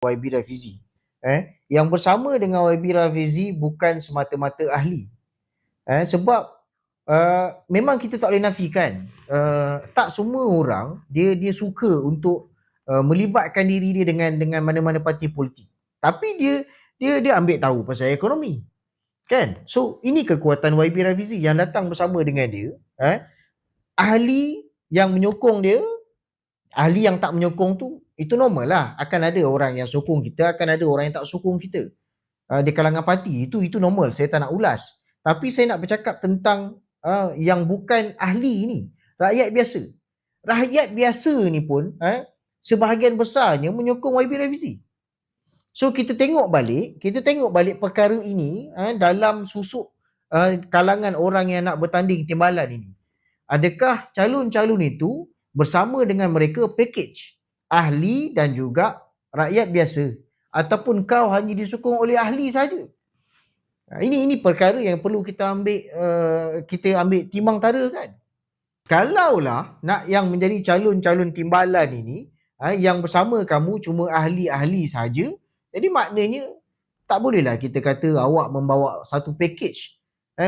YB Rafizi. Yang bersama dengan YB Rafizi bukan semata-mata ahli. Sebab memang kita tak boleh nafikan tak semua orang dia suka untuk melibatkan diri dia dengan mana-mana parti politik. Tapi dia ambil tahu pasal ekonomi. Kan? So ini kekuatan YB Rafizi yang datang bersama dengan dia. Ahli yang menyokong dia, ahli yang tak menyokong tu, itu normal lah. Akan ada orang yang sokong kita, akan ada orang yang tak sokong kita. Di kalangan parti, itu normal. Saya tak nak ulas. Tapi saya nak bercakap tentang yang bukan ahli ni. Rakyat biasa. Rakyat biasa ni pun sebahagian besarnya menyokong YB Rafizi. So kita tengok balik perkara ini dalam susuk kalangan orang yang nak bertanding timbalan ini. Adakah calon-calon itu bersama dengan mereka package ahli dan juga rakyat biasa, ataupun kau hanya disokong oleh ahli saja? Ini perkara yang perlu kita ambil timbang tara kan. Kalaulah nak yang menjadi calon-calon timbalan ini yang bersama kamu cuma ahli-ahli saja, jadi maknanya tak bolehlah kita kata awak membawa satu package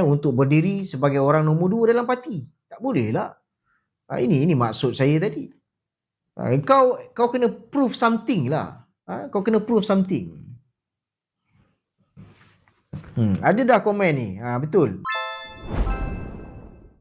untuk berdiri sebagai orang nombor 2 dalam parti. Tak bolehlah. Ini maksud saya tadi. Kau kena prove something lah. Kau kena prove something. Ada dah komen ni. Betul.